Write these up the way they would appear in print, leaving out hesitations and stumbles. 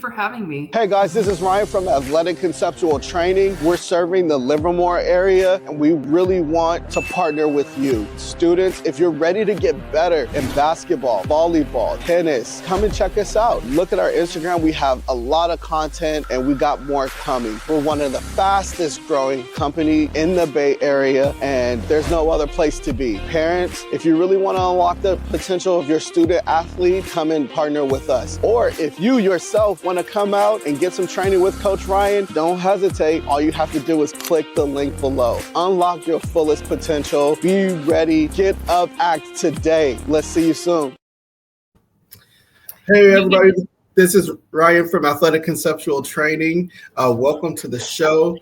For having me. Hey guys, this is Ryan from Athletic Conceptual Training. We're serving the Livermore area and we really want to partner with you. Students, if you're ready to get better in basketball, volleyball, tennis, come and check us out. Look at our Instagram. We have a lot of content and we got more coming. We're one of the fastest growing company in the Bay Area and there's no other place to be. Parents, if you really want to unlock the potential of your student athlete, come and partner with us. Or if you yourself want to come out and get some training with Coach Ryan, don't hesitate. All you have to do is click the link below. Unlock your fullest potential. Be ready. Get up, act today. Let's see you soon. Hey everybody, this is Ryan from Athletic Conceptual Training. Welcome to the show.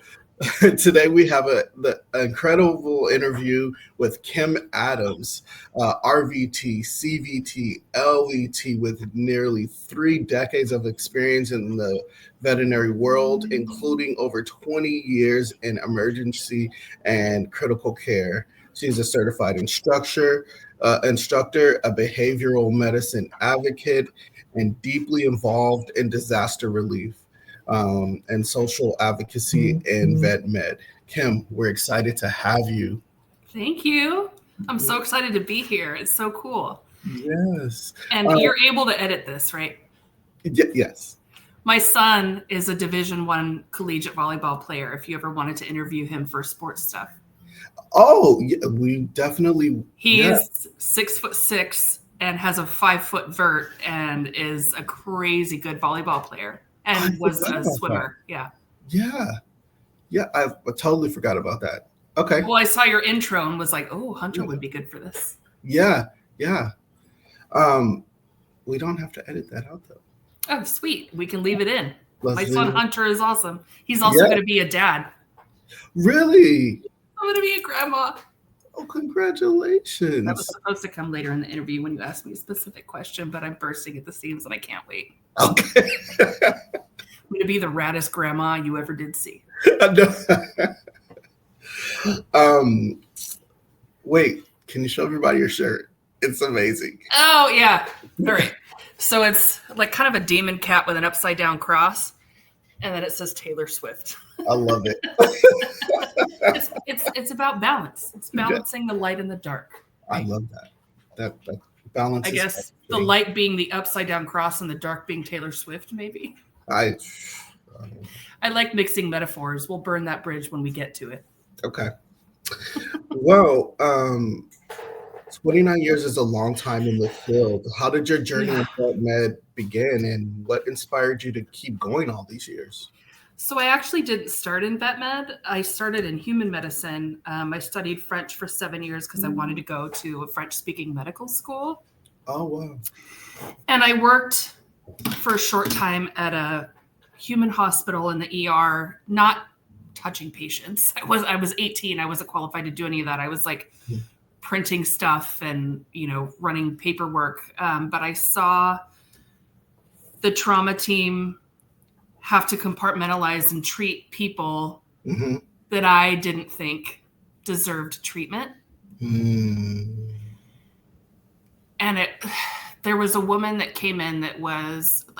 Today we have the incredible interview with Kim Adams, RVT, CVT, LVT, with nearly 3 decades of experience in the veterinary world, including over 20 years in emergency and critical care. She's a certified instructor, a behavioral medicine advocate, and deeply involved in disaster relief. And social advocacy and vet med. Kim, we're excited to have you. Thank you. I'm so excited to be here. It's so cool. Yes. And you're able to edit this, right? Yes. My son is a Division I collegiate volleyball player, if you ever wanted to interview him for sports stuff. Oh, yeah, we definitely. He is 6'6" and has a 5-foot vert and is a crazy good volleyball player. And was a swimmer, yeah. I totally forgot about that. Okay. Well, I saw your intro and was like, oh, Hunter would be good for this. Yeah. We don't have to edit that out, though. Oh, sweet. We can leave it in. My son Hunter is awesome. He's also going to be a dad. Really? I'm going to be a grandma. Oh, congratulations. That was supposed to come later in the interview when you asked me a specific question, but I'm bursting at the seams and I can't wait. Okay. I'm going to be the raddest grandma you ever did see. Wait, can you show everybody your shirt? It's amazing. Oh, yeah. All right. So it's like kind of a demon cat with an upside down cross. And then it says Taylor Swift. I love it. It's about balance. It's balancing the light and the dark. Right? I love that. That balance. I guess the light being the upside down cross and the dark being Taylor Swift, maybe. I like mixing metaphors. We'll burn that bridge when we get to it. Okay. Well, 29 years is a long time in the field. How did your journey in vet med begin, and what inspired you to keep going all these years? So I actually didn't start in vet med. I started in human medicine. I studied French for 7 years because I wanted to go to a French-speaking medical school. Oh, wow. And I worked for a short time at a human hospital in the ER, not touching patients. I was 18. I wasn't qualified to do any of that. I was like printing stuff and, running paperwork. But I saw the trauma team have to compartmentalize and treat people that I didn't think deserved treatment. And there was a woman that came in that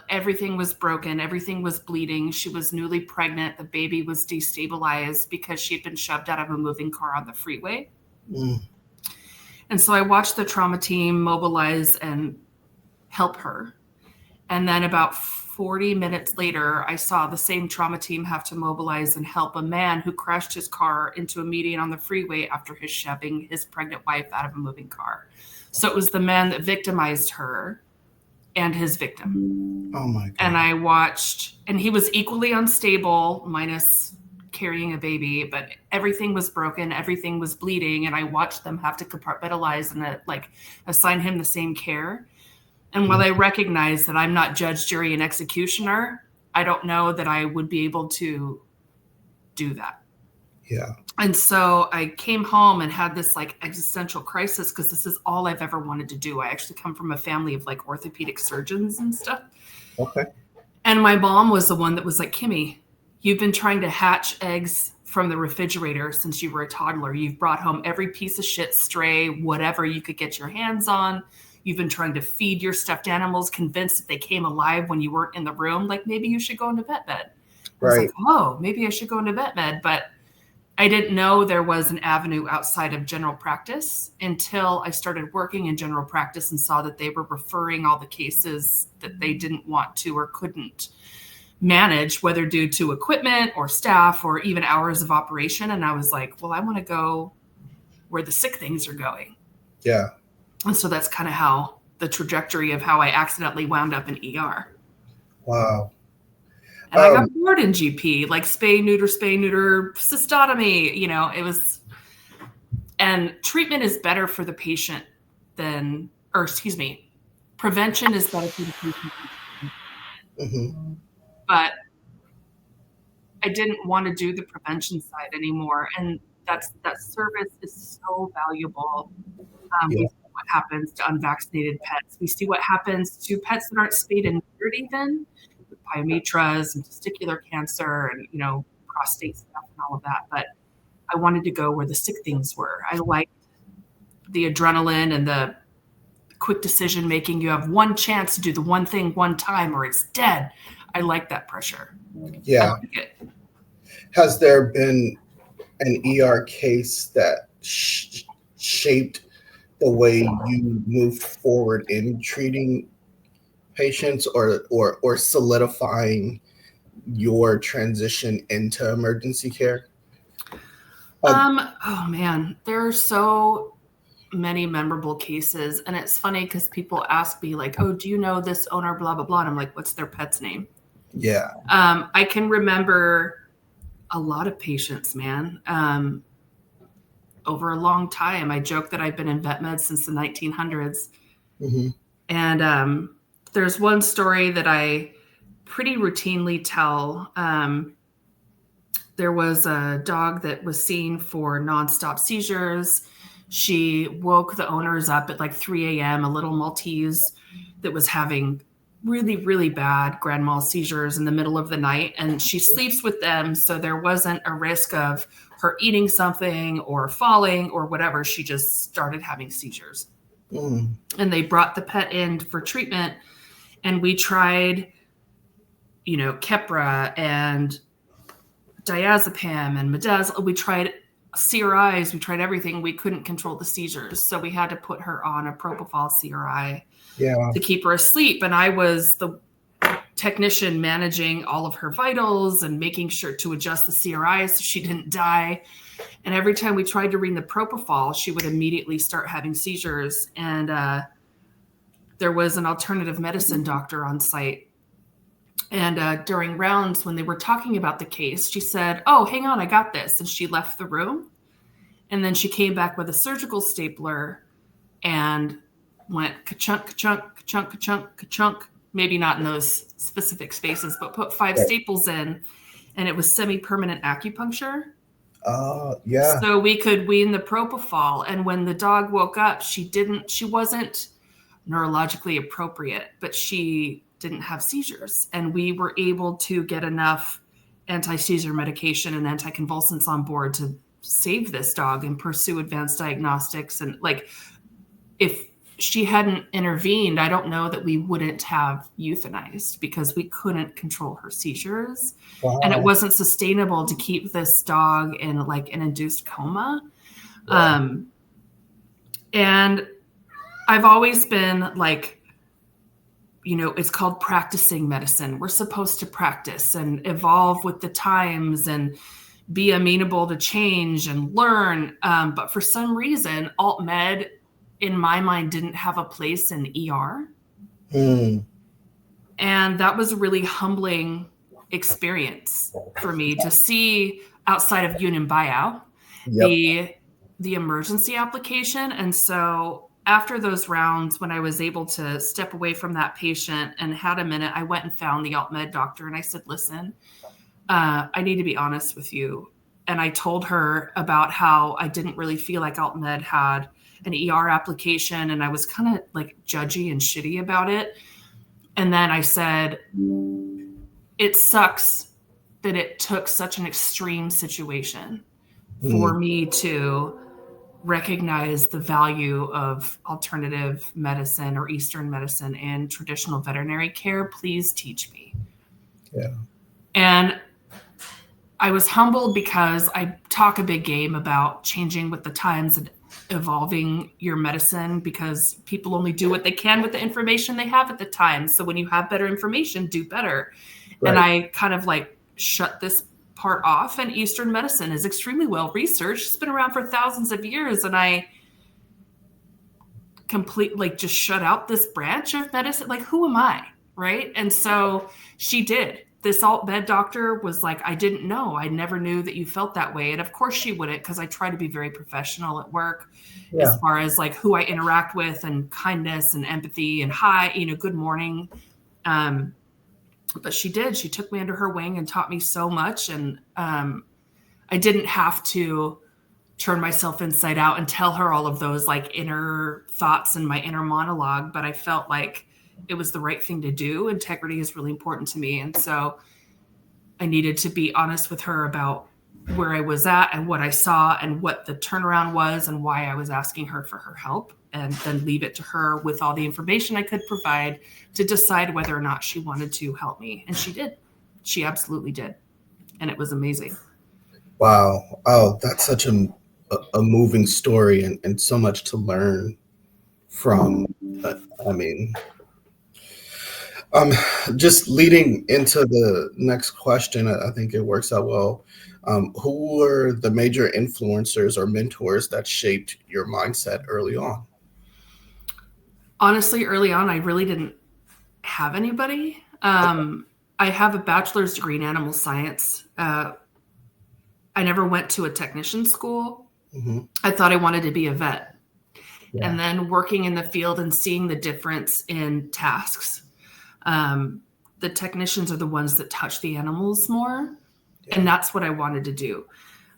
everything was broken. Everything was bleeding. She was newly pregnant. The baby was destabilized because she had been shoved out of a moving car on the freeway. And so I watched the trauma team mobilize and help her. And then about 40 minutes later, I saw the same trauma team have to mobilize and help a man who crashed his car into a median on the freeway after his shoving his pregnant wife out of a moving car. So it was the man that victimized her and his victim. Oh my God. And I watched, and he was equally unstable, minus carrying a baby, but everything was broken, everything was bleeding, and I watched them have to compartmentalize and assign him the same care. And while I recognize that I'm not judge, jury, and executioner, I don't know that I would be able to do that. Yeah. And so I came home and had this existential crisis because this is all I've ever wanted to do. I actually come from a family of orthopedic surgeons and stuff. Okay. And my mom was the one that was like, Kimmy, you've been trying to hatch eggs from the refrigerator since you were a toddler. You've brought home every piece of shit, stray, whatever you could get your hands on. you've been trying to feed your stuffed animals, convinced that they came alive when you weren't in the room. Like, maybe you should go into vet med. I was like, oh, maybe I should go into vet med. But I didn't know there was an avenue outside of general practice until I started working in general practice and saw that they were referring all the cases that they didn't want to or couldn't manage, whether due to equipment or staff or even hours of operation. And I was like, well, I want to go where the sick things are going. Yeah. And so that's kind of how the trajectory of how I accidentally wound up in ER. Wow. And I got bored in GP, like spay, neuter, cystotomy, it was, and treatment is better for the patient prevention is better for the patient. Mm-hmm. But I didn't want to do the prevention side anymore. And that service is so valuable. We see what happens to unvaccinated pets. We see what happens to pets that aren't spayed and neutered even, with pyometras and testicular cancer and, prostate stuff and all of that. But I wanted to go where the sick things were. I liked the adrenaline and the quick decision making. You have one chance to do the one thing one time or it's dead. I like that pressure. Yeah. I like it. Has there been an ER case that shaped the way you moved forward in treating patients or solidifying your transition into emergency care? Oh man, there are so many memorable cases. And it's funny because people ask me like, oh, do you know this owner, blah, blah, blah. And I'm like, what's their pet's name? Yeah. I can remember a lot of patients, man. Over a long time. I joke that I've been in vet med since the 1900s. Mm-hmm. And there's one story that I pretty routinely tell. There was a dog that was seen for nonstop seizures. She woke the owners up at like 3 a.m., a little Maltese that was having really, really bad grand mal seizures in the middle of the night. And she sleeps with them. So there wasn't a risk of her eating something or falling or whatever. She just started having seizures. And they brought the pet in for treatment. And we tried, Keppra and diazepam and midazolam. We tried CRIs. We tried everything. We couldn't control the seizures. So we had to put her on a propofol CRI to keep her asleep. And I was the technician managing all of her vitals and making sure to adjust the CRI so she didn't die. And every time we tried to ring the propofol, she would immediately start having seizures. And there was an alternative medicine doctor on site. And during rounds, when they were talking about the case, she said, oh, hang on, I got this. And she left the room. And then she came back with a surgical stapler and went ka-chunk, ka-chunk, ka-chunk, ka-chunk, ka-chunk. Maybe not in those specific spaces, but put 5 staples in, and it was semi-permanent acupuncture. Yeah. So we could wean the propofol. And when the dog woke up, she wasn't neurologically appropriate, but she didn't have seizures. And we were able to get enough anti-seizure medication and anticonvulsants on board to save this dog and pursue advanced diagnostics. And like, if she hadn't intervened, I don't know that we wouldn't have euthanized because we couldn't control her seizures. Wow. And it wasn't sustainable to keep this dog in like an induced coma. Wow. And I've always been like, it's called practicing medicine. We're supposed to practice and evolve with the times and be amenable to change and learn. But for some reason, alt med in my mind didn't have a place in ER. And that was a really humbling experience for me to see outside of Union buyout, the emergency application. And so after those rounds, when I was able to step away from that patient and had a minute, I went and found the alt med doctor and I said, listen, I need to be honest with you. And I told her about how I didn't really feel like alt med had an ER application, and I was kind of like judgy and shitty about it. And then I said, it sucks that it took such an extreme situation for me to recognize the value of alternative medicine or Eastern medicine and traditional veterinary care, please teach me. Yeah. And I was humbled because I talk a big game about changing with the times and evolving your medicine, because people only do what they can with the information they have at the time. So when you have better information, do better. Right. And I kind of like shut this part off, and Eastern medicine is extremely well researched. It's been around for thousands of years, and I completely just shut out this branch of medicine. Like, who am I? Right. And so she did. This alt med doctor was like, I didn't know. I never knew that you felt that way. And of course she wouldn't, because I try to be very professional at work as far as like who I interact with, and kindness and empathy and hi, good morning. But she did. She took me under her wing and taught me so much. And I didn't have to turn myself inside out and tell her all of those like inner thoughts and my inner monologue, but I felt like it was the right thing to do. Integrity is really important to me. And so I needed to be honest with her about where I was at and what I saw and what the turnaround was and why I was asking her for her help, and then leave it to her with all the information I could provide to decide whether or not she wanted to help me. And she did. She absolutely did. And it was amazing. Wow. Oh, that's such a moving story, and so much to learn from. Just leading into the next question, I think it works out well. Who were the major influencers or mentors that shaped your mindset early on? Honestly, early on, I really didn't have anybody. I have a bachelor's degree in animal science. I never went to a technician school. Mm-hmm. I thought I wanted to be a vet. Yeah. And then working in the field and seeing the difference in tasks. The technicians are the ones that touch the animals more. Yeah. And that's what I wanted to do.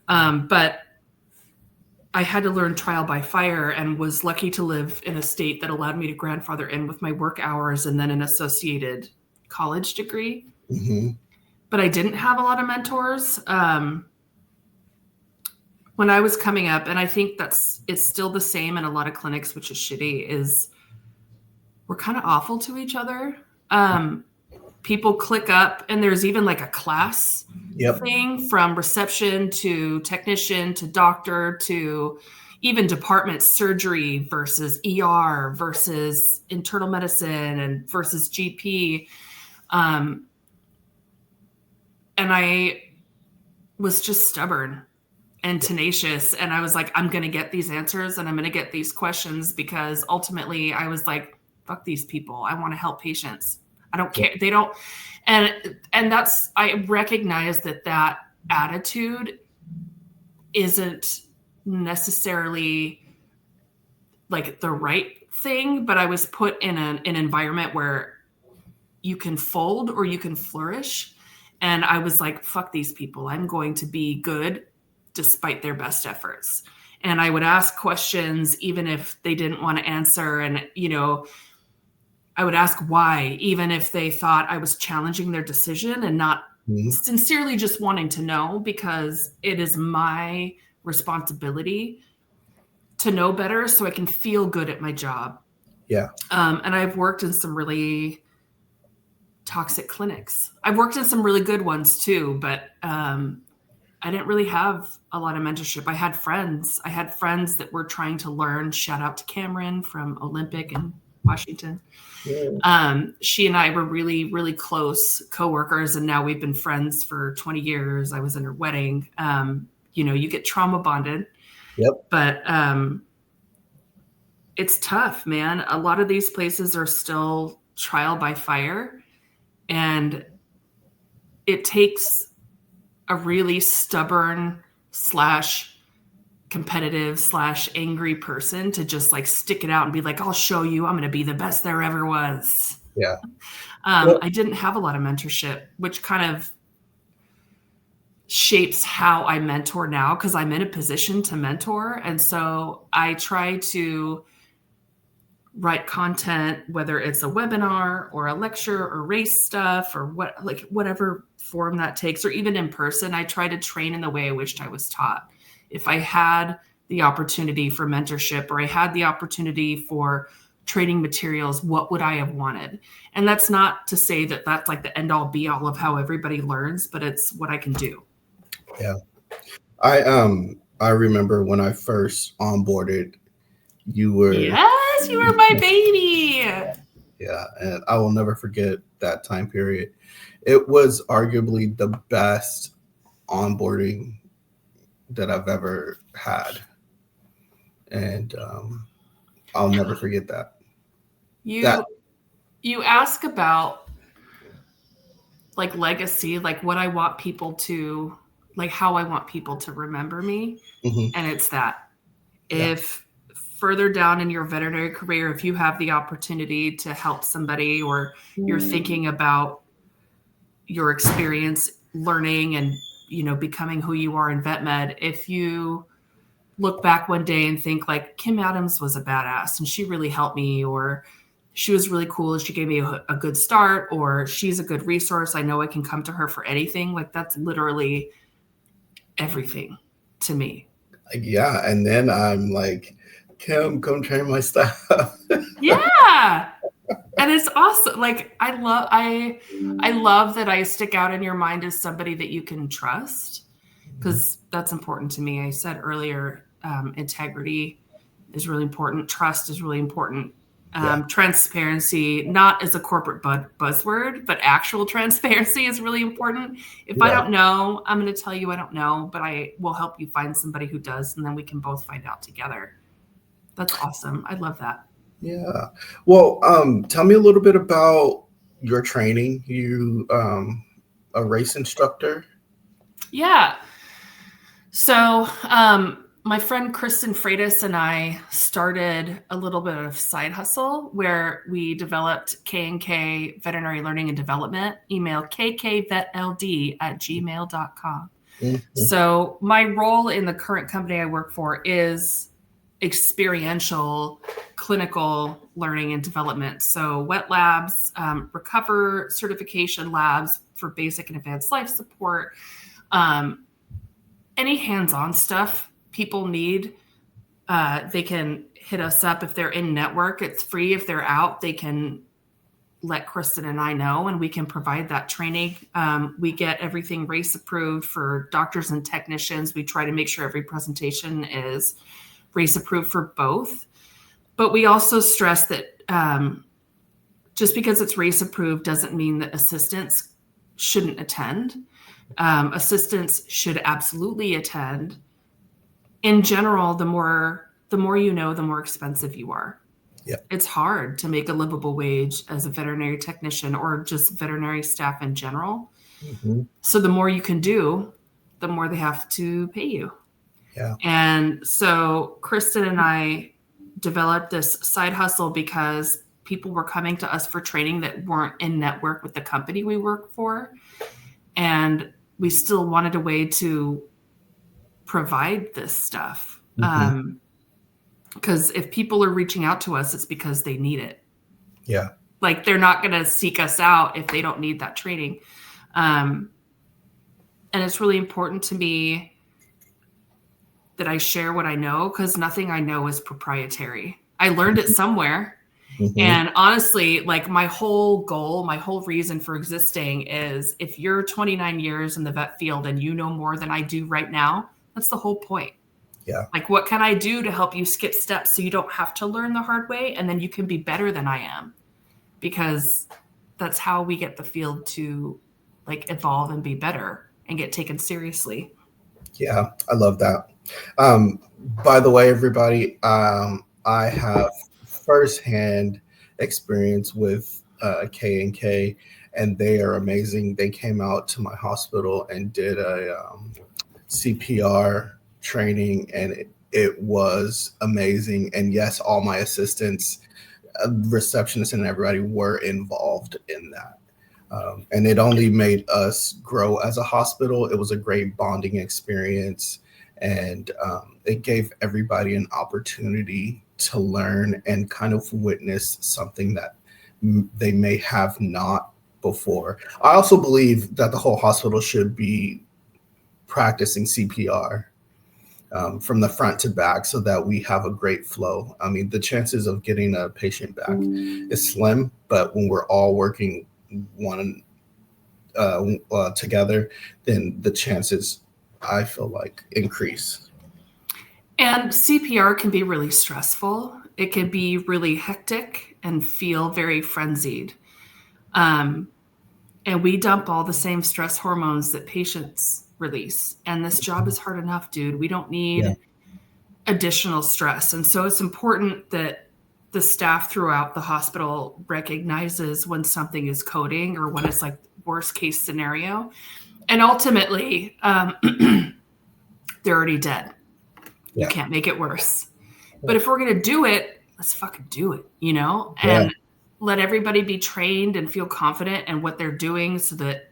But I had to learn trial by fire, and was lucky to live in a state that allowed me to grandfather in with my work hours and then an associated college degree. Mm-hmm. But I didn't have a lot of mentors. When I was coming up, and I think it's still the same in a lot of clinics, which is shitty, is we're kind of awful to each other. People click up, and there's even like a class thing, from reception to technician to doctor to even department, surgery versus ER versus internal medicine and versus GP. And I was just stubborn and tenacious. And I was like, I'm going to get these answers and I'm going to get these questions, because ultimately I was like, fuck these people. I want to help patients. I don't care. They don't. And that's, I recognize that attitude isn't necessarily like the right thing, but I was put in an environment where you can fold or you can flourish. And I was like, fuck these people. I'm going to be good despite their best efforts. And I would ask questions even if they didn't want to answer. And, I would ask why, even if they thought I was challenging their decision and not sincerely just wanting to know, because it is my responsibility to know better so I can feel good at my job. Yeah. And I've worked in some really toxic clinics. I've worked in some really good ones too, but I didn't really have a lot of mentorship. I had friends that were trying to learn. Shout out to Cameron from Olympic in Washington. Yeah. She and I were really, really close coworkers, and now we've been friends for 20 years. I was in her wedding. You get trauma bonded. Yep. But it's tough, man. A lot of these places are still trial by fire, and it takes a really stubborn / competitive / angry person to just like stick it out and be like, I'll show you, I'm going to be the best there ever was. Yeah. I didn't have a lot of mentorship, which kind of shapes how I mentor now, because I'm in a position to mentor. And so I try to write content, whether it's a webinar or a lecture or race stuff or whatever form that takes, or even in person. I try to train in the way I wished I was taught. If I had the opportunity for mentorship, or I had the opportunity for training materials, what would I have wanted? And that's not to say that that's like the end all be all of how everybody learns, but it's what I can do. Yeah. I remember when I first onboarded, you were. Yes, you were my baby. Yeah, and I will never forget that time period. It was arguably the best onboarding that I've ever had. And I'll never forget that. You ask about like legacy, like what I want people to, like how I want people to remember me. Mm-hmm. And it's that if further down in your veterinary career, if you have the opportunity to help somebody, or you're thinking about your experience learning and, you know, becoming who you are in vet med, if you look back one day and think like Kim Adams was a badass and she really helped me, or she was really cool and she gave me a good start, or she's a good resource, I know I can come to her for anything, like that's literally everything to me. Yeah, and then I'm like, Kim, come train my staff. Yeah. And it's awesome. Like I love that I stick out in your mind as somebody that you can trust, because that's important to me. I said earlier, integrity is really important. Trust is really important. Transparency, not as a corporate buzzword, but actual transparency is really important. If I don't know, I'm going to tell you I don't know, but I will help you find somebody who does, and then we can both find out together. That's awesome. I love that. Yeah. Well, tell me a little bit about your training. You a race instructor? Yeah. So my friend Kristen Freitas and I started a little bit of side hustle where we developed K&K Veterinary Learning and Development. Email kkvetld@gmail.com. Mm-hmm. So my role in the current company I work for is experiential clinical learning and development. So wet labs, recover certification labs for basic and advanced life support, any hands-on stuff people need, they can hit us up. If they're in network, it's free. If they're out, they can let Kristen and I know, and we can provide that training. We get everything race approved for doctors and technicians. We try to make sure every presentation is race approved for both. But we also stress that just because it's race approved doesn't mean that assistants shouldn't attend. Assistants should absolutely attend. In general, the more you know, the more expensive you are. Yeah. It's hard to make a livable wage as a veterinary technician or just veterinary staff in general. Mm-hmm. So the more you can do, the more they have to pay you. Yeah. And so Kristen and I developed this side hustle because people were coming to us for training that weren't in network with the company we work for. And we still wanted a way to provide this stuff. Mm-hmm. Because if people are reaching out to us, it's because they need it. Yeah. Like they're not going to seek us out if they don't need that training. And it's really important to me that I share what I know, because nothing I know is proprietary. I learned it somewhere. Mm-hmm. And honestly, like my whole goal, my whole reason for existing is if you're 29 years in the vet field and you know more than I do right now, that's the whole point. Yeah. Like, what can I do to help you skip steps so you don't have to learn the hard way, and then you can be better than I am? Because that's how we get the field to like evolve and be better and get taken seriously. Yeah, I love that. By the way, everybody, I have firsthand experience with K&K, and they are amazing. They came out to my hospital and did a CPR training, and it was amazing. And yes, all my assistants, receptionists, and everybody were involved in that. And it only made us grow as a hospital. It was a great bonding experience, and it gave everybody an opportunity to learn and kind of witness something that they may have not before. I also believe that the whole hospital should be practicing CPR. from the front to back so that we have a great flow. I mean, the chances of getting a patient back is slim, but when we're all working together, then the chances, I feel like, increase. And CPR can be really stressful. It can be really hectic and feel very frenzied. And we dump all the same stress hormones that patients release. And this job is hard enough, dude. We don't need additional stress. And so it's important that the staff throughout the hospital recognizes when something is coding or when it's like worst case scenario. And ultimately, they're already dead. You can't make it worse. But if we're going to do it, let's fucking do it, you know? And let everybody be trained and feel confident in what they're doing so that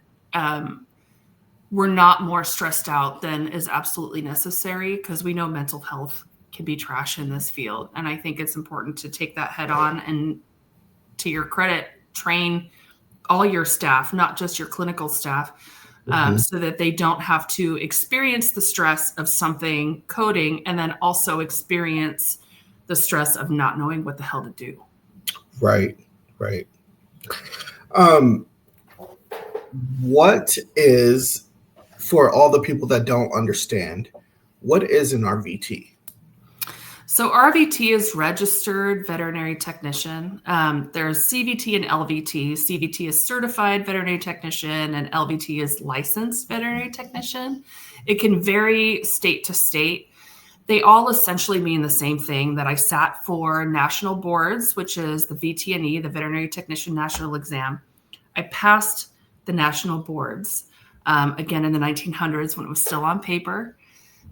we're not more stressed out than is absolutely necessary, because we know mental health can be trash in this field. And I think it's important to take that head on and, to your credit, train all your staff, not just your clinical staff, so that they don't have to experience the stress of something coding and then also experience the stress of not knowing what the hell to do. Right. What is, for all the people that don't understand, what is an RVT? So RVT is registered veterinary technician. There's CVT and LVT. CVT is certified veterinary technician and LVT is licensed veterinary technician. It can vary state to state. They all essentially mean the same thing, that I sat for national boards, which is the VTNE, the Veterinary Technician National Exam. I passed the national boards, again, in the 1900s when it was still on paper.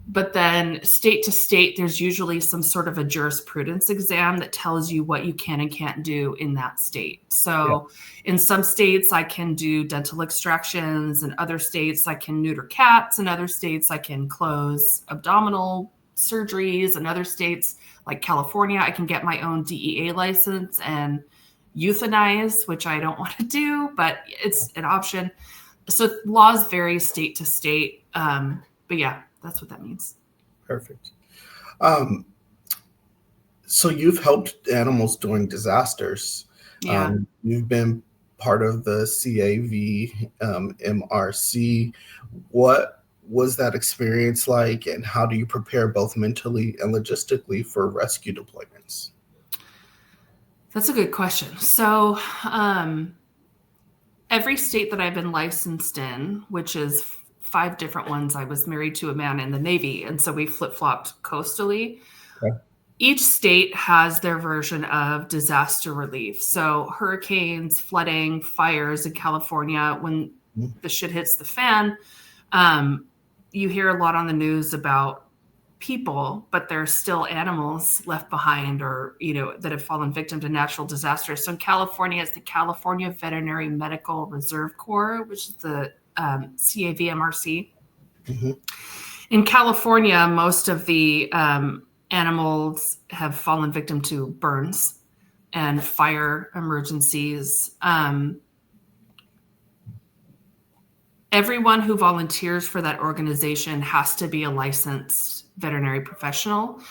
But then state to state, there's usually some sort of a jurisprudence exam that tells you what you can and can't do in that state. So in some states, I can do dental extractions. In other states, I can neuter cats. In other states, I can close abdominal surgeries. In other states, like California, I can get my own DEA license and euthanize, which I don't want to do, but it's an option. So laws vary state to state. But yeah, that's what that means. Perfect. So you've helped animals during disasters. You've been part of the CAV MRC. What was that experience like, and how do you prepare both mentally and logistically for rescue deployments? That's a good question. So every state that I've been licensed in, which is 5 different ones. I was married to a man in the Navy, and so we flip-flopped coastally. Okay. Each state has their version of disaster relief. So hurricanes, flooding, fires in California, when the shit hits the fan, you hear a lot on the news about people, but there's still animals left behind or, that have fallen victim to natural disasters. So in California, it's the California Veterinary Medical Reserve Corps, which is the CAVMRC. In California, most of the animals have fallen victim to burns and fire emergencies. Everyone who volunteers for that organization has to be a licensed veterinary professional.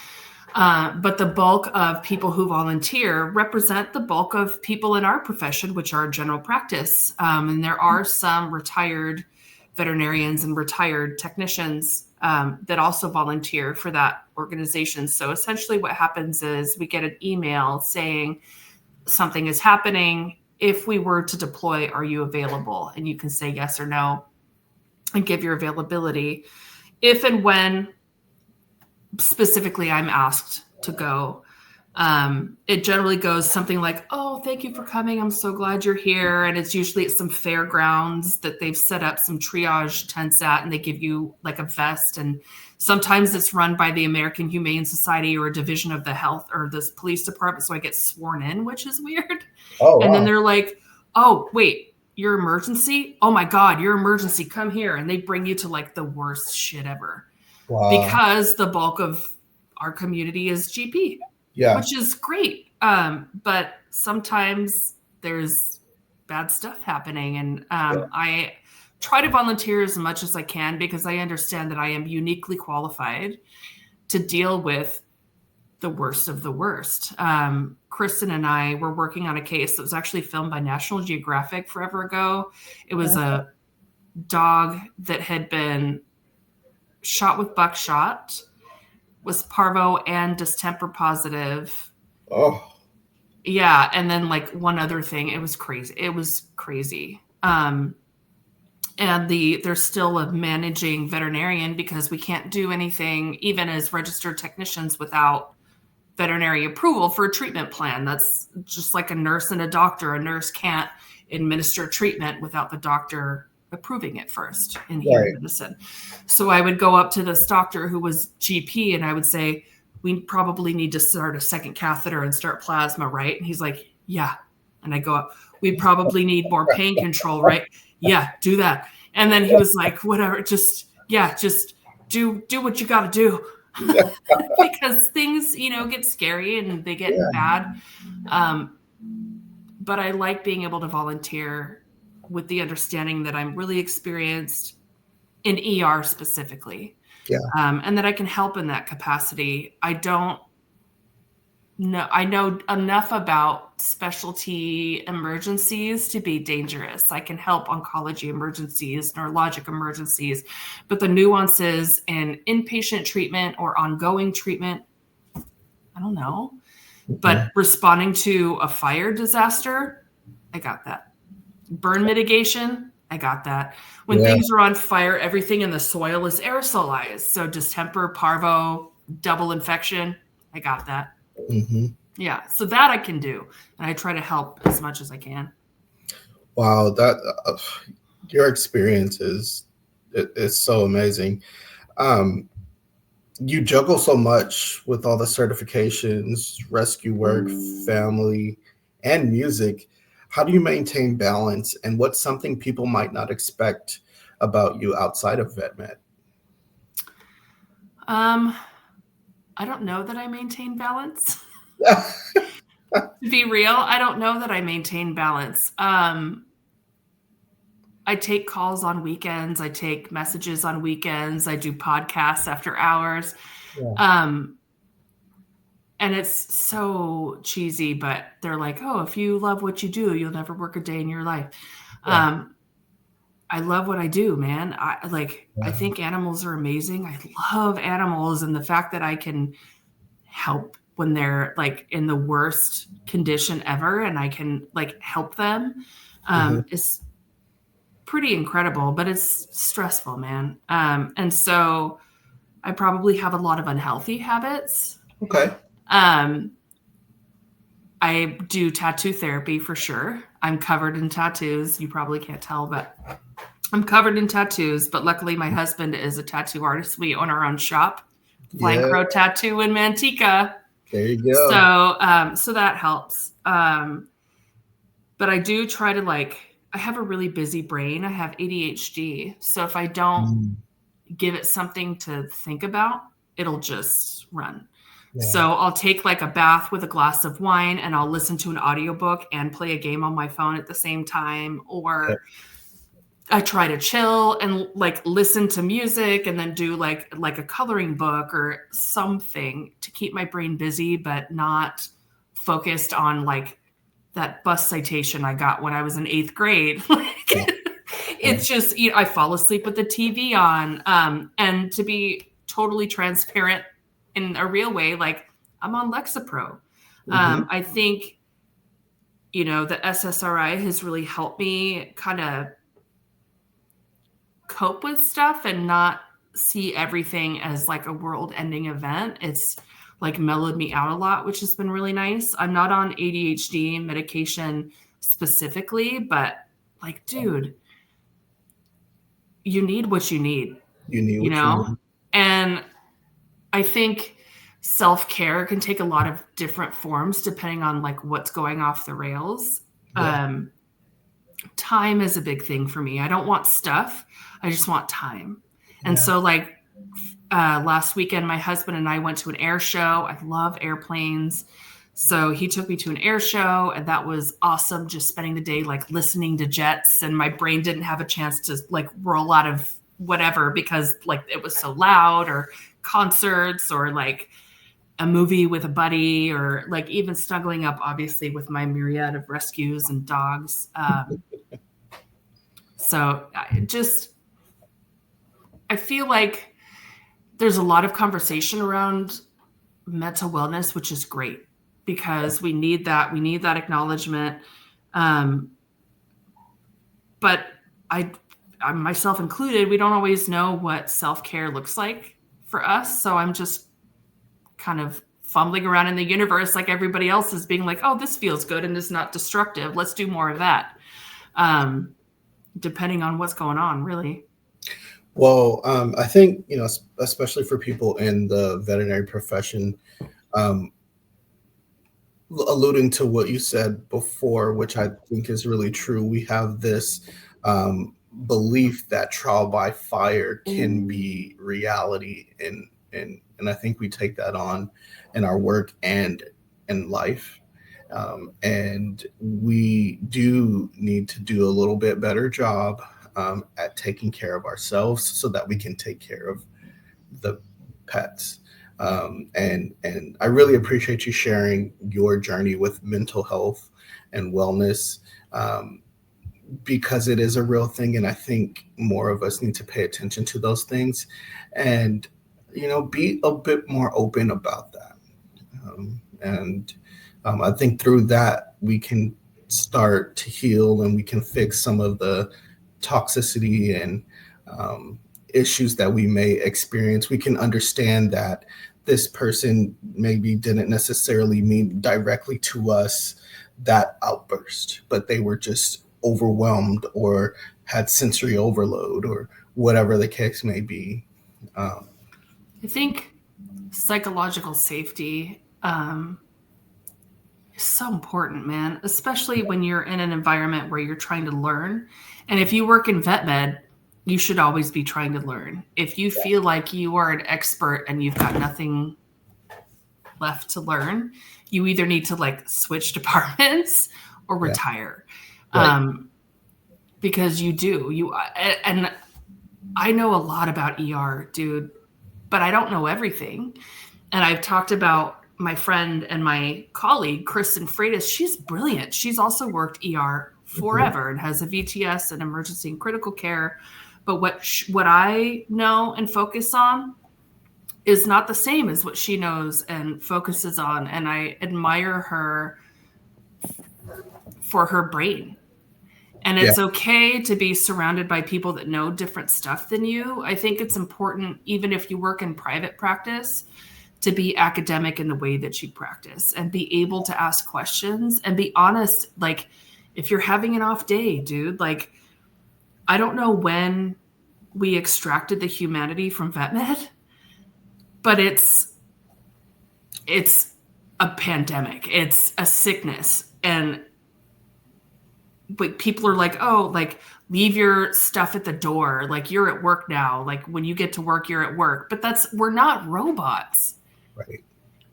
But the bulk of people who volunteer represent the bulk of people in our profession, which are general practice. And there are some retired veterinarians and retired technicians that also volunteer for that organization. So essentially what happens is we get an email saying something is happening. If we were to deploy, are you available? And you can say yes or no and give your availability. If and when specifically I'm asked to go, it generally goes something like, oh, thank you for coming. I'm so glad you're here. And it's usually at some fairgrounds that they've set up some triage tents at, and they give you like a vest. And sometimes it's run by the American Humane Society or a division of the health or this police department. So I get sworn in, which is weird. Oh, wow. And then they're like, oh, wait, your emergency? Oh my God, your emergency, come here. And they bring you to like the worst shit ever. Wow. Because the bulk of our community is GP. Yeah. Which is great. But sometimes there's bad stuff happening. And I try to volunteer as much as I can because I understand that I am uniquely qualified to deal with the worst of the worst. Kristen and I were working on a case that was actually filmed by National Geographic forever ago. It was a dog that had been shot with buckshot, was parvo and distemper positive. Oh. Yeah, and then like one other thing. It was crazy. And they're still a managing veterinarian because we can't do anything, even as registered technicians, without veterinary approval for a treatment plan. That's just like a nurse and a doctor. A nurse can't administer treatment without the doctor approving it first in human medicine. So I would go up to this doctor who was GP and I would say, we probably need to start a second catheter and start plasma, right? And he's like, yeah. And I go up, we probably need more pain control, right? Yeah, do that. And then he was like, whatever, just do what you got to do. Because things, get scary and they get bad. But I like being able to volunteer with the understanding that I'm really experienced in ER specifically. Yeah. And that I can help in that capacity. I know enough about specialty emergencies to be dangerous. I can help oncology emergencies, neurologic emergencies, but the nuances in inpatient treatment or ongoing treatment, I don't know. But responding to a fire disaster, I got that. Burn mitigation, I got that. When things are on fire, everything in the soil is aerosolized. So distemper, parvo, double infection, I got that. Mm-hmm. Yeah, so that I can do, and I try to help as much as I can. Wow, that your experience is so amazing. You juggle so much with all the certifications, rescue work, family, and music. How do you maintain balance, and what's something people might not expect about you outside of VetMed? I don't know that I maintain balance. To be real, I don't know that I maintain balance. I take calls on weekends. I take messages on weekends. I do podcasts after hours. Yeah. And it's so cheesy, but they're like, oh, if you love what you do, you'll never work a day in your life. Yeah. I love what I do, man. I think animals are amazing. I love animals, and the fact that I can help when they're like in the worst condition ever, and I can like help them is pretty incredible, but it's stressful, man. And so I probably have a lot of unhealthy habits. Okay. I do tattoo therapy for sure. I'm covered in tattoos. You probably can't tell, but I'm covered in tattoos, but luckily my husband is a tattoo artist. We own our own shop, Flying Crow Tattoo in Manteca. There you go. So that helps. But I do try to I have a really busy brain. I have ADHD. So if I don't give it something to think about, it'll just run. Yeah. So I'll take a bath with a glass of wine and I'll listen to an audiobook and play a game on my phone at the same time. Or I try to chill and listen to music and then do like a coloring book or something to keep my brain busy, but not focused on that bus citation I got when I was in 8th grade. It's just, I fall asleep with the TV on. And to be totally transparent in a real way, I'm on Lexapro. I think, the SSRI has really helped me kind of cope with stuff and not see everything as a world-ending event. It's mellowed me out a lot, which has been really nice. I'm not on ADHD medication specifically, but dude, you need what you need. You need what you need. And I think self-care can take a lot of different forms depending on what's going off the rails. Yeah. Time is a big thing for me. I don't want stuff. I just want time. And so last weekend, my husband and I went to an air show. I love airplanes. So he took me to an air show and that was awesome. Just spending the day, listening to jets, and my brain didn't have a chance to roll out of whatever because it was so loud or concerts or like a movie with a buddy, or like even snuggling up, obviously, with my myriad of rescues and dogs. So I feel like there's a lot of conversation around mental wellness, which is great because we need that. We need that acknowledgement. But I myself included, we don't always know what self-care looks like for us. So I'm just kind of fumbling around in the universe like everybody else is, being like, oh, this feels good and is not destructive. Let's do more of that. Depending on what's going on, really. Well, I think, especially for people in the veterinary profession, alluding to what you said before, which I think is really true, we have this belief that trial by fire can be reality, and I think we take that on in our work and in life. And we do need to do a little bit better job at taking care of ourselves so that we can take care of the pets. And I really appreciate you sharing your journey with mental health and wellness, because it is a real thing. And I think more of us need to pay attention to those things and, be a bit more open about that. I think through that, we can start to heal and we can fix some of the toxicity and issues that we may experience. We can understand that this person maybe didn't necessarily mean directly to us that outburst, but they were just overwhelmed or had sensory overload or whatever the case may be. I think psychological safety is so important, man, especially when you're in an environment where you're trying to learn. And if you work in vet med, you should always be trying to learn. If you feel like you are an expert and you've got nothing left to learn, you either need to like switch departments or retire. Right. Because and I know a lot about ER, dude, but I don't know everything. And I've talked about my friend and my colleague, Kristen Freitas. She's brilliant. She's also worked ER forever and has a VTS in emergency and critical care. But what I know and focus on is not the same as what she knows and focuses on. And I admire her for her brain. And it's okay to be surrounded by people that know different stuff than you. I think it's important, even if you work in private practice, to be academic in the way that you practice and be able to ask questions and be honest. Like, if you're having an off day, dude, like, I don't know when we extracted the humanity from vet med, but it's a pandemic. It's a sickness. But people are like, oh, like, leave your stuff at the door. Like, you're at work now. Like, when you get to work, you're at work. But we're not robots. Right.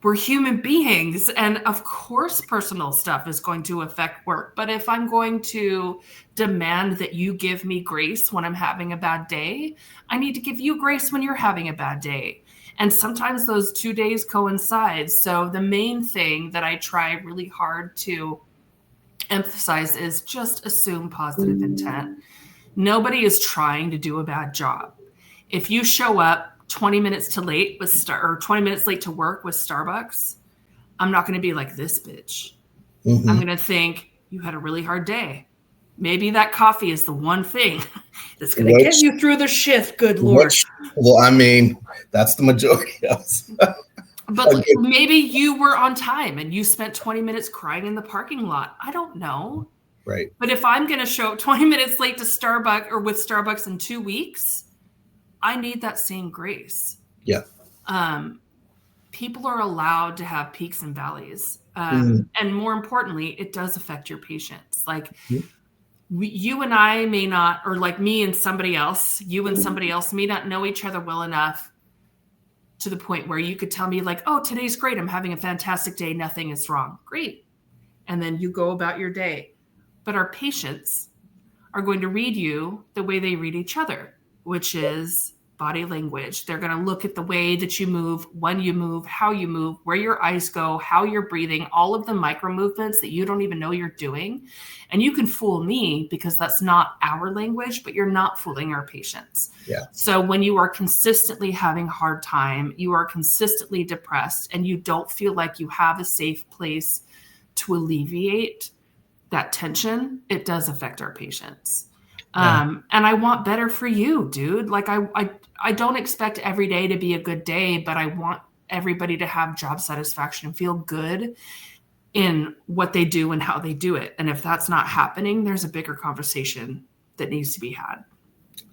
We're human beings. And of course, personal stuff is going to affect work. But if I'm going to demand that you give me grace when I'm having a bad day, I need to give you grace when you're having a bad day. And sometimes those 2 days coincide. So the main thing that I try really hard to emphasize is just assume positive intent. Nobody is trying to do a bad job. If you show up 20 minutes late or 20 minutes late to work with Starbucks, I'm not going to be like, this bitch. Mm-hmm. I'm going to think you had a really hard day. Maybe that coffee is the one thing that's going to get you through the shift. Good Lord. Well, I mean, that's the majority of us. But maybe you were on time and you spent 20 minutes crying in the parking lot. I don't know. Right. But if I'm going to show up 20 minutes late to Starbucks or with Starbucks in 2 weeks, I need that same grace. Yeah. People are allowed to have peaks and valleys. And more importantly, it does affect your patients. Like you and I may not, or like me and somebody else, you and somebody else may not know each other well enough to the point where you could tell me like, oh, today's great. I'm having a fantastic day. Nothing is wrong. Great. And then you go about your day. But our patients are going to read you the way they read each other, which is body language. They're going to look at the way that you move, when you move, how you move, where your eyes go, how you're breathing, all of the micro movements that you don't even know you're doing. And you can fool me because that's not our language, but you're not fooling our patients. Yeah. So when you are consistently having a hard time, you are consistently depressed, and you don't feel like you have a safe place to alleviate that tension, it does affect our patients. And I want better for you, dude. Like I don't expect every day to be a good day, but I want everybody to have job satisfaction and feel good in what they do and how they do it. And if that's not happening, there's a bigger conversation that needs to be had.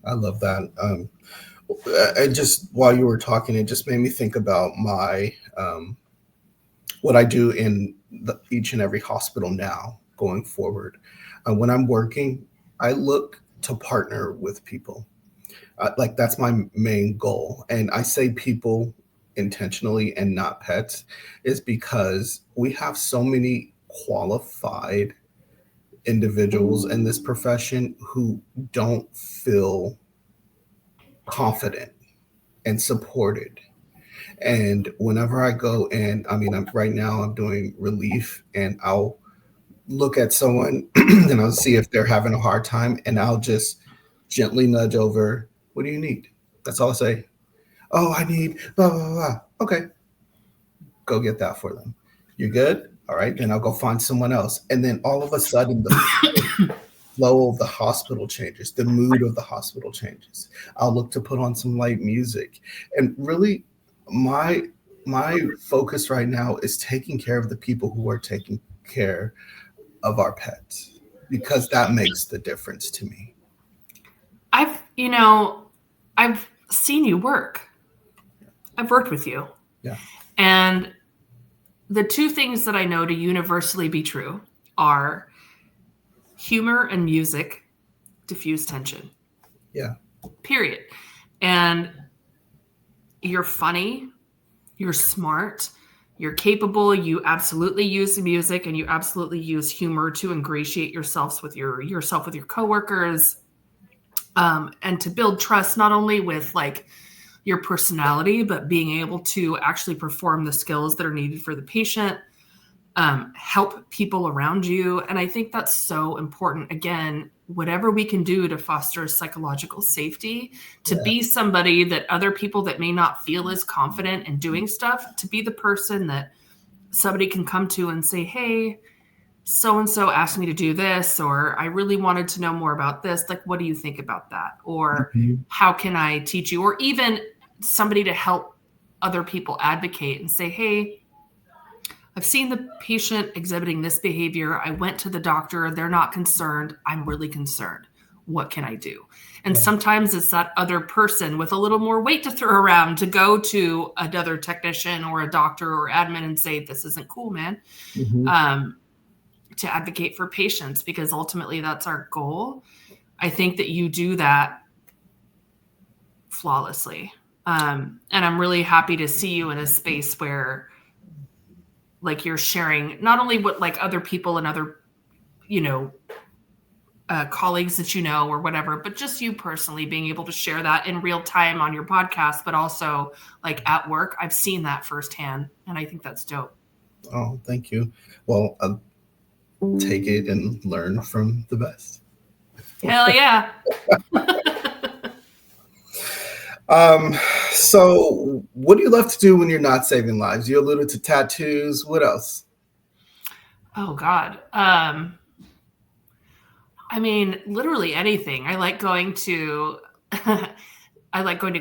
I love that. And just while you were talking, it just made me think about my what I do in each and every hospital now going forward. When I'm working, I look to partner with people. Like that's my main goal. And I say people intentionally and not pets is because we have so many qualified individuals in this profession who don't feel confident and supported. And whenever I go in, I mean, right now I'm doing relief, and I'll look at someone and I'll see if they're having a hard time, and I'll just gently nudge over, what do you need? That's all I say. Oh, I need blah, blah, blah. Okay. Go get that for them. You good? All right. Then I'll go find someone else. And then all of a sudden the flow of the hospital changes. The mood of the hospital changes. I'll look to put on some light music. And really my focus right now is taking care of the people who are taking care of our pets, because that makes the difference to me. I've seen you work. I've worked with you. Yeah. And the two things that I know to universally be true are humor and music diffuse tension. Yeah. Period. And you're funny, you're smart, you're capable, you absolutely use the music, and you absolutely use humor to ingratiate yourself with your coworkers, and to build trust, not only with like your personality, but being able to actually perform the skills that are needed for the patient, help people around you. And I think that's so important. Again, whatever we can do to foster psychological safety, to be somebody that other people that may not feel as confident in doing stuff, to be the person that somebody can come to and say, hey, so-and-so asked me to do this, or I really wanted to know more about this. Like, what do you think about that? Or how can I teach you? Or even somebody to help other people advocate and say, hey, I've seen the patient exhibiting this behavior. I went to the doctor. They're not concerned. I'm really concerned. What can I do? And sometimes it's that other person with a little more weight to throw around to go to another technician or a doctor or admin and say, this isn't cool, man. To advocate for patients, because ultimately that's our goal. I think that you do that flawlessly. And I'm really happy to see you in a space where like you're sharing not only what like other people and other, colleagues that or whatever, but just you personally being able to share that in real time on your podcast, but also like at work. I've seen that firsthand, and I think that's dope. Oh, thank you. Well, take it and learn from the best. Hell yeah. So what do you love to do when you're not saving lives? You alluded to tattoos. What else? Oh God. I mean, literally anything. I like going to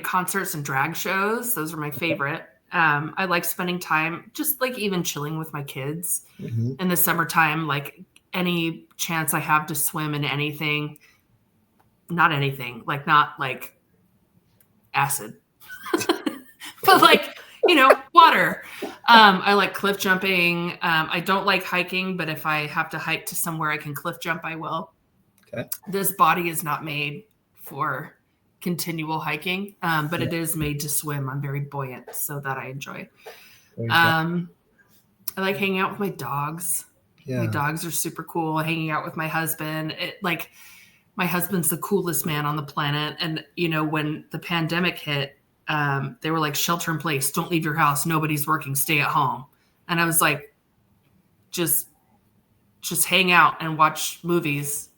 concerts and drag shows. Those are my favorite. I like spending time just like even chilling with my kids in the summertime, like any chance I have to swim in anything, not acid, but like, water. I like cliff jumping. I don't like hiking, but if I have to hike to somewhere I can cliff jump, I will. Okay. This body is not made for continual hiking, but it is made to swim. I'm very buoyant, so that I enjoy. I like hanging out with my dogs. Yeah. My dogs are super cool. Hanging out with my husband. my husband's the coolest man on the planet. And, when the pandemic hit, they were like, shelter in place, don't leave your house. Nobody's working, stay at home. And I was like, just hang out and watch movies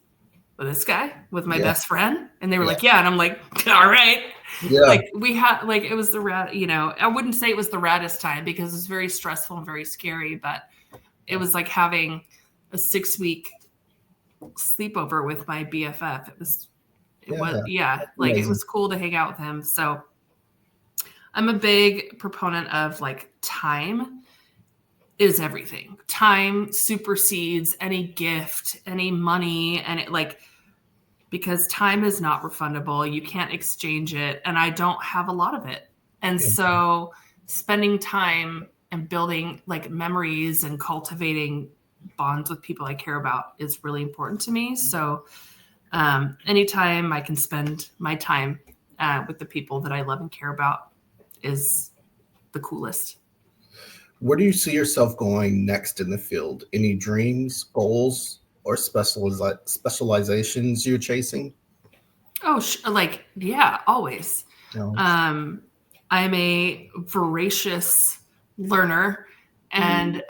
with this guy, with my best friend. And they were like, yeah. And I'm like, all right. Yeah. Like we had, like, it was the I wouldn't say it was the raddest time because it was very stressful and very scary, but it was like having a 6-week sleepover with my BFF. It was, like it was cool to hang out with him. So I'm a big proponent of like time is everything. Time supersedes any gift, any money, and it like, because time is not refundable. You can't exchange it. And I don't have a lot of it. And so spending time and building like memories and cultivating bonds with people I care about is really important to me. So anytime I can spend my time with the people that I love and care about is the coolest. Where do you see yourself going next in the field? Any dreams, goals, or specializations you're chasing? Oh, always. Oh. I'm a voracious learner and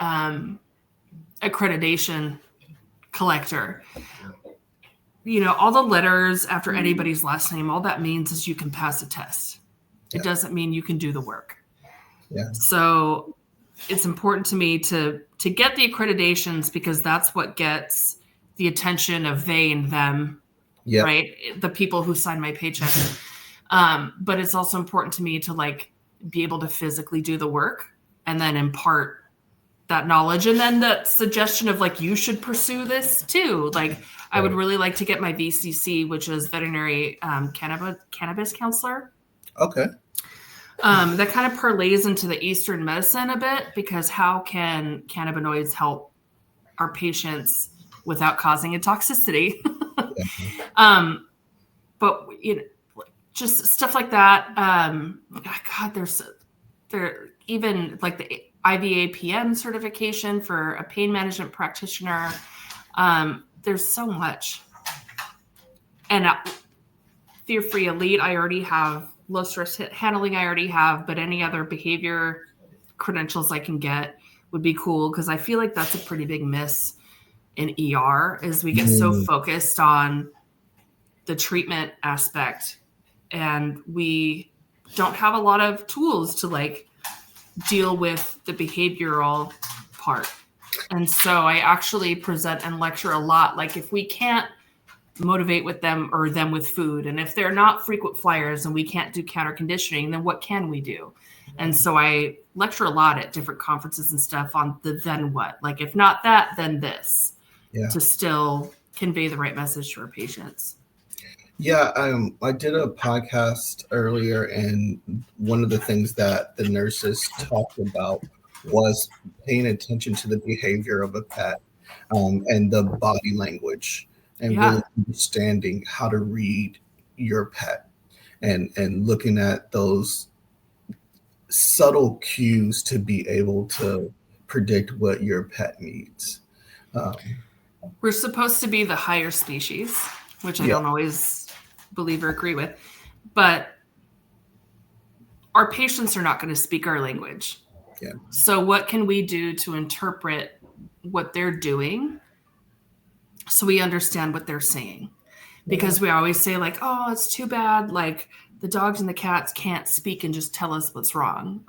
accreditation collector. All the letters after anybody's last name, all that means is you can pass a test. It doesn't mean you can do the work. Yeah. So it's important to me to get the accreditations because that's what gets the attention of they and them, right? The people who sign my paycheck. But it's also important to me to like be able to physically do the work and then impart that knowledge. And then that suggestion of like, you should pursue this too. Like I would really like to get my VCC, which is veterinary cannabis counselor. Okay. That kind of parlays into the Eastern medicine a bit because how can cannabinoids help our patients without causing a toxicity? But just stuff like that. God, there even like the IVAPM certification for a pain management practitioner. There's so much. And fear-free elite, I already have. Low stress handling, I already have, but any other behavior credentials I can get would be cool because I feel like that's a pretty big miss in ER is we get so focused on the treatment aspect and we don't have a lot of tools to like deal with the behavioral part. And so I actually present and lecture a lot. Like if we can't motivate with them or them with food. And if they're not frequent flyers and we can't do counter conditioning, then what can we do? And so I lecture a lot at different conferences and stuff on the then what, like if not that, then this, to still convey the right message to our patients. Yeah, I did a podcast earlier, and one of the things that the nurses talked about was paying attention to the behavior of a pet and the body language. And really understanding how to read your pet and looking at those subtle cues to be able to predict what your pet needs. We're supposed to be the higher species, which I don't always believe or agree with, but our patients are not going to speak our language. Yeah. So what can we do to interpret what they're doing so we understand what they're saying? Because we always say like, oh, it's too bad. Like the dogs and the cats can't speak and just tell us what's wrong,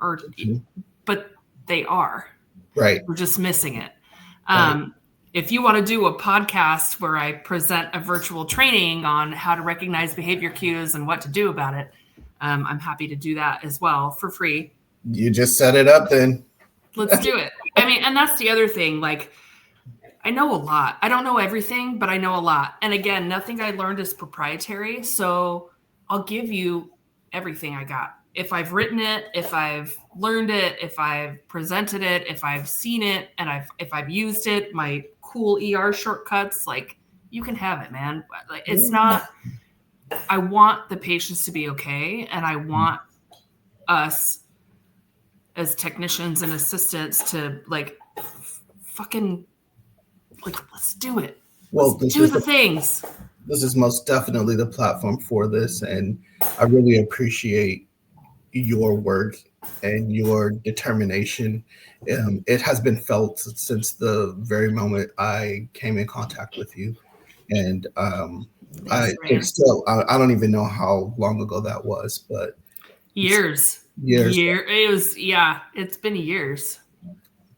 but they are. Right. We're just missing it. If you want to do a podcast where I present a virtual training on how to recognize behavior cues and what to do about it, I'm happy to do that as well for free. You just set it up then. Let's do it. I mean, and that's the other thing. Like, I know a lot. I don't know everything, but I know a lot. And again, nothing I learned is proprietary. So I'll give you everything I got. If I've written it, if I've learned it, if I've presented it, if I've seen it, and if I've used it, my cool ER shortcuts, like you can have it, man. Like it's not, I want the patients to be okay. And I want us as technicians and assistants to like fucking like, let's do it. Let's do the things. this is most definitely the platform for this, and I really appreciate your work and your determination. It has been felt since the very moment I came in contact with you, and Thanks, I think Ryan. still I don't even know how long ago that was, but Years. years, It was, yeah, it's been years.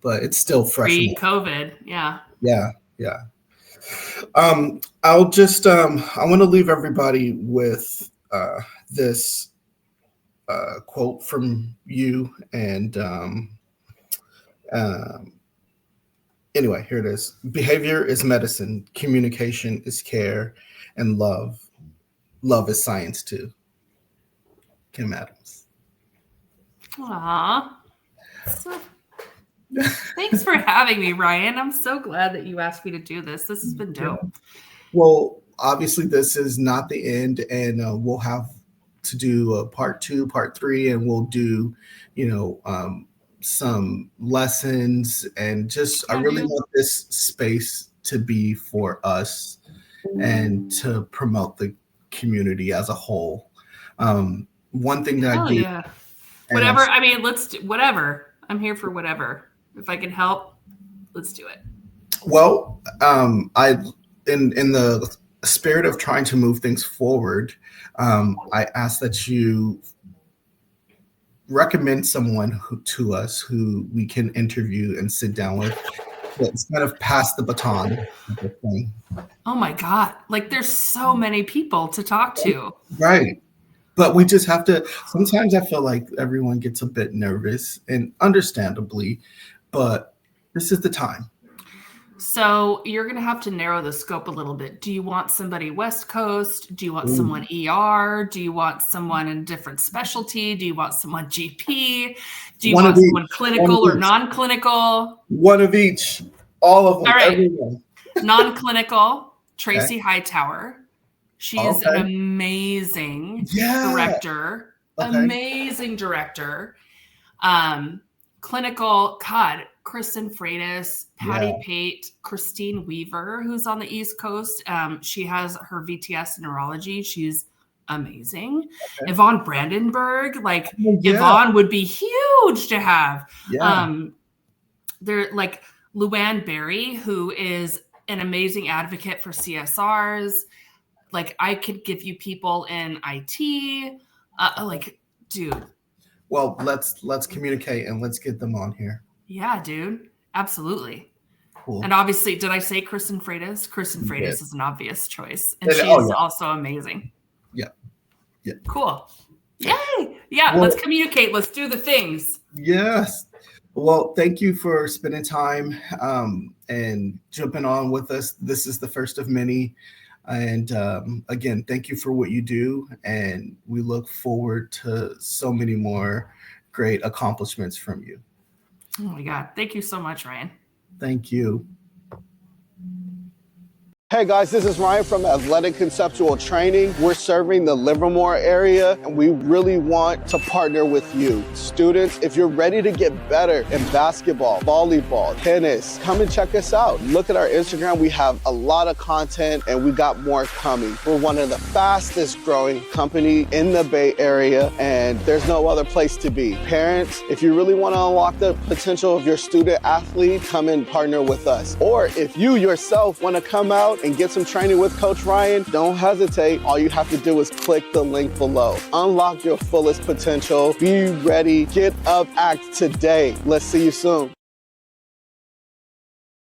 but it's still fresh. Pre-COVID, yeah. Yeah, yeah. I'll just I want to leave everybody with this quote from you, and um, anyway, here it is. Behavior is medicine, communication is care, and love is science too. Kim Adams. Aw. So, thanks for having me, Ryan. I'm so glad that you asked me to do this. This has been dope. Well, obviously, this is not the end, and we'll have to do a part 2, part 3, and we'll do, some lessons, and just I really want this space to be for us and to promote the community as a whole. One thing that I do, yeah. Whatever. I mean, let's do whatever. I'm here for whatever. If I can help, let's do it. Well, I in the spirit of trying to move things forward, I ask that you recommend someone to us who we can interview and sit down with. Let's kind of pass the baton. Oh my God. Like there's so many people to talk to. Right. But we just have to, sometimes I feel like everyone gets a bit nervous, and understandably, but this is the time. So you're going to have to narrow the scope a little bit. Do you want somebody West Coast? Do you want someone ER? Do you want someone in a different specialty? Do you want someone GP? Do you want someone clinical or non-clinical? One of each. All of them. All right. Everyone. Non-clinical, Tracy Hightower. She's an amazing director. Amazing director. Clinical, God, Kristen Freitas, Patty Pate, Christine Weaver, who's on the East Coast. She has her VTS in neurology. She's amazing. Yvonne Brandenburg, Yvonne would be huge to have. They're like Luann Berry, who is an amazing advocate for CSRs. Like I could give you people in IT. Dude. Well, let's communicate and let's get them on here. Yeah, dude. Absolutely. Cool. And obviously, did I say Kristen Freitas? Kristen Freitas is an obvious choice. And she's also amazing. Yeah. Yeah. Cool. Yay. Yeah, let's communicate. Let's do the things. Yes. Well, thank you for spending time and jumping on with us. This is the first of many. And again, thank you for what you do. And we look forward to so many more great accomplishments from you. Oh my God. Thank you so much, Ryan. Thank you. Hey guys, this is Ryan from Athletic Conceptual Training. We're serving the Livermore area, and we really want to partner with you. Students, if you're ready to get better in basketball, volleyball, tennis, come and check us out. Look at our Instagram. We have a lot of content, and we got more coming. We're one of the fastest growing company in the Bay Area, and there's no other place to be. Parents, if you really want to unlock the potential of your student athlete, come and partner with us. Or if you yourself want to come out and get some training with Coach Ryan, don't hesitate. All you have to do is click the link below. Unlock your fullest potential. Be ready. Get up, act today. Let's see you soon.